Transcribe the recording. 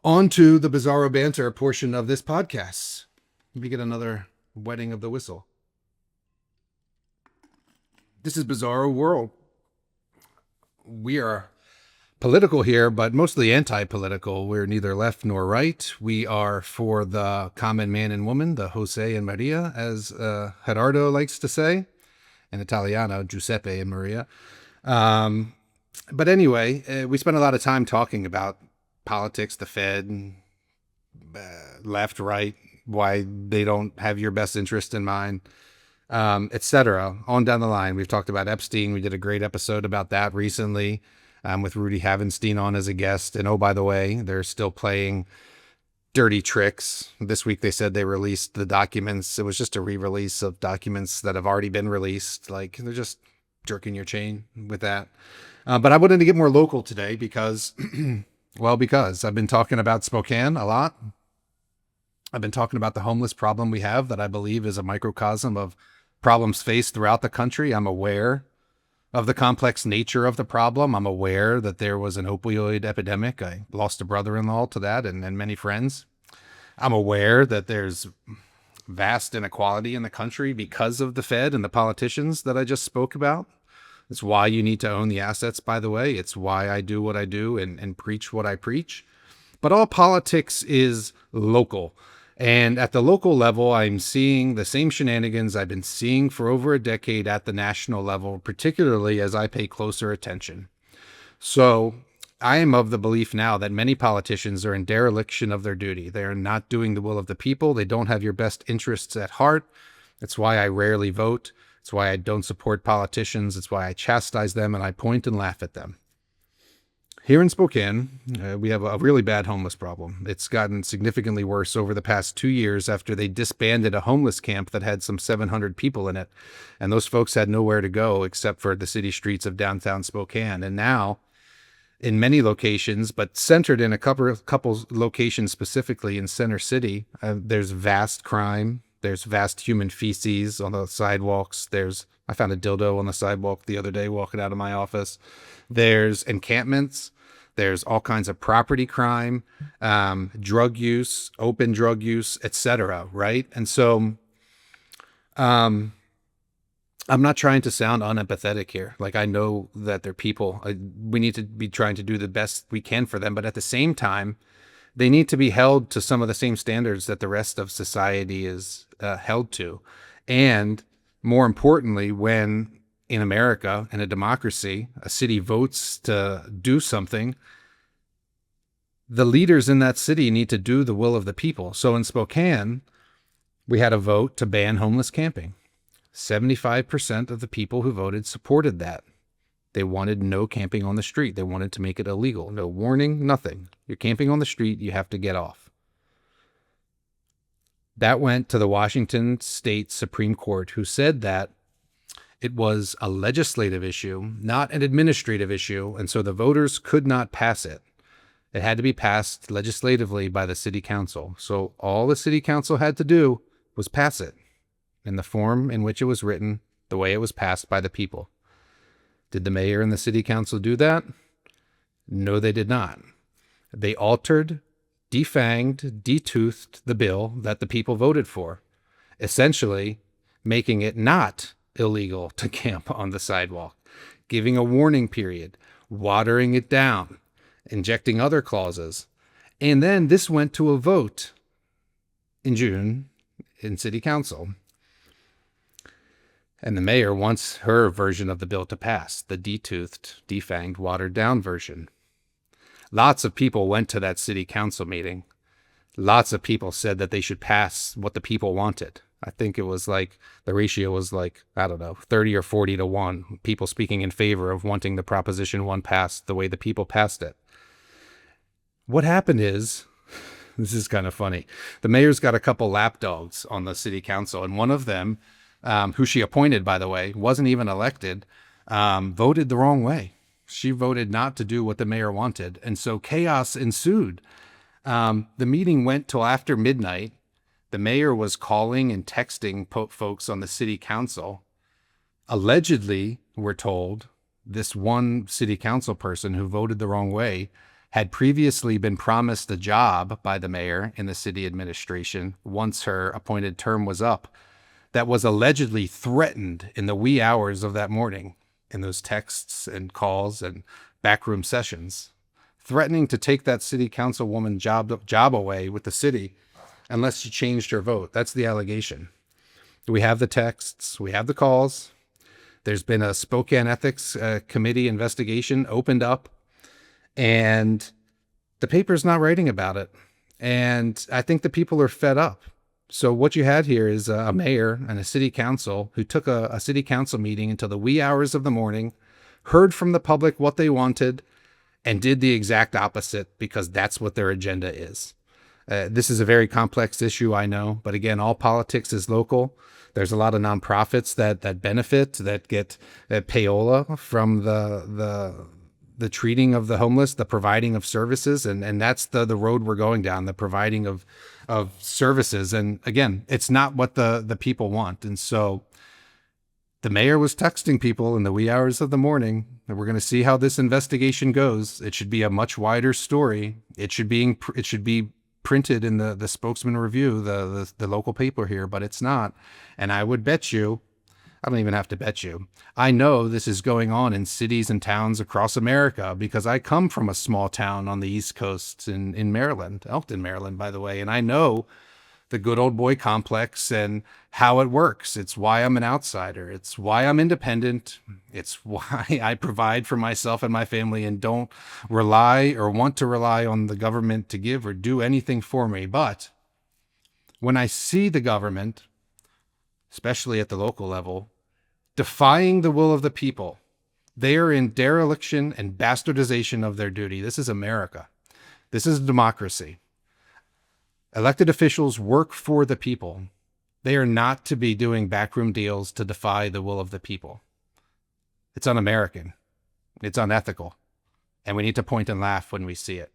On to the bizarro banter portion of this podcast. We get another wetting of the whistle. This is Bizarro World. We are political here, but mostly anti-political. We're neither left nor right. We are for the common man and woman, the Jose and Maria, as Gerardo likes to say, in Italiano, Giuseppe and Maria. But anyway, we spent a lot of time talking about politics, the Fed, left, right, why they don't have your best interest in mind, etc. On down the line. We've talked about Epstein. We did a great episode about that recently with Rudy Havenstein on as a guest. And oh, by the way, they're still playing dirty tricks. This week they said they released the documents. It was just a re-release of documents that have already been released. Like, they're just jerking your chain with that. But I wanted to get more local today because, because I've been talking about Spokane a lot. I've been talking about the homeless problem we have that I believe is a microcosm of problems faced throughout the country. I'm aware of the complex nature of the problem. I'm aware that there was an opioid epidemic. I lost a brother-in-law to that and many friends. I'm aware that there's vast inequality in the country because of the Fed and the politicians that I just spoke about. It's why you need to own the assets, by the way. It's why I do what I do and preach what I preach. But all politics is local. And at the local level, I'm seeing the same shenanigans I've been seeing for over a decade at the national level, particularly as I pay closer attention. So I am of the belief now that many politicians are in dereliction of their duty. They are not doing the will of the people. They don't have your best interests at heart. That's why I rarely vote. It's why I don't support politicians. It's why I chastise them and I point and laugh at them. Here in Spokane, we have a really bad homeless problem. It's gotten significantly worse over the past 2 years after they disbanded a homeless camp that had some 700 people in it. And those folks had nowhere to go except for the city streets of downtown Spokane. And now, in many locations, but centered in a couple locations specifically in Center City, there's vast crime. There's vast human feces on the sidewalks. I found a dildo on the sidewalk the other day walking out of my office. There's encampments. There's all kinds of property crime, drug use, open drug use, etc. Right? And so I'm not trying to sound unempathetic here. Like, I know that they're people. We need to be trying to do the best we can for them. But at the same time, they need to be held to some of the same standards that the rest of society is held to. And more importantly, when in America, in a democracy, a city votes to do something, the leaders in that city need to do the will of the people. So in Spokane, we had a vote to ban homeless camping. 75% of the people who voted supported that. They wanted no camping on the street. They wanted to make it illegal. No warning, nothing. You're camping on the street, you have to get off. That went to the Washington State Supreme Court, who said that it was a legislative issue, not an administrative issue, and so the voters could not pass it. It had to be passed legislatively by the city council. So all the city council had to do was pass it in the form in which it was written, the way it was passed by the people. Did the mayor and the city council do that? No, they did not. They altered, defanged, detoothed the bill that the people voted for, essentially making it not illegal to camp on the sidewalk, giving a warning period, watering it down, injecting other clauses. And then this went to a vote in June in city council. And the mayor wants her version of the bill to pass, the detoothed, defanged, watered down version. Lots of people went to that city council meeting. Lots of people said that they should pass what the people wanted. I think it was like, the ratio was like, 30 or 40 to 1. People speaking in favor of wanting the Proposition 1 passed the way the people passed it. What happened is, this is kind of funny. The mayor's got a couple lapdogs on the city council, and one of them, who she appointed, by the way, wasn't even elected, voted the wrong way. She voted not to do what the mayor wanted. And so chaos ensued. The meeting went till after midnight. The mayor was calling and texting folks on the city council. Allegedly, we're told, this one city council person who voted the wrong way had previously been promised a job by the mayor in the city administration once her appointed term was up, that was allegedly threatened in the wee hours of that morning in those texts and calls and backroom sessions, threatening to take that city councilwoman job away with the city unless she changed her vote. That's the allegation. We have the texts, we have the calls. There's been a Spokane Ethics Committee investigation opened up, and the paper's not writing about it. And I think the people are fed up. So what you had here is a mayor and a city council who took a city council meeting until the wee hours of the morning, heard from the public what they wanted, and did the exact opposite because that's what their agenda is. This is a very complex issue, I know, but again, all politics is local. There's a lot of nonprofits that benefit, that get payola from the treating of the homeless, the providing of services, and that's the road we're going down, the providing of services. And again, it's not what the people want. And so the mayor was texting people in the wee hours of the morning, and we're going to see how this investigation goes. It should be a much wider story. It should be printed in the Spokesman Review, the local paper here, but it's not. And I would bet you, I don't even have to bet you, I know this is going on in cities and towns across America because I come from a small town on the East Coast in Maryland, Elkton, Maryland, by the way, and I know the good old boy complex and how it works. It's why I'm an outsider. It's why I'm independent. It's why I provide for myself and my family and don't rely or want to rely on the government to give or do anything for me. But when I see the government, especially at the local level, defying the will of the people, they are in dereliction and bastardization of their duty. This is America. This is democracy. Elected officials work for the people. They are not to be doing backroom deals to defy the will of the people. It's un-American. It's unethical. And we need to point and laugh when we see it.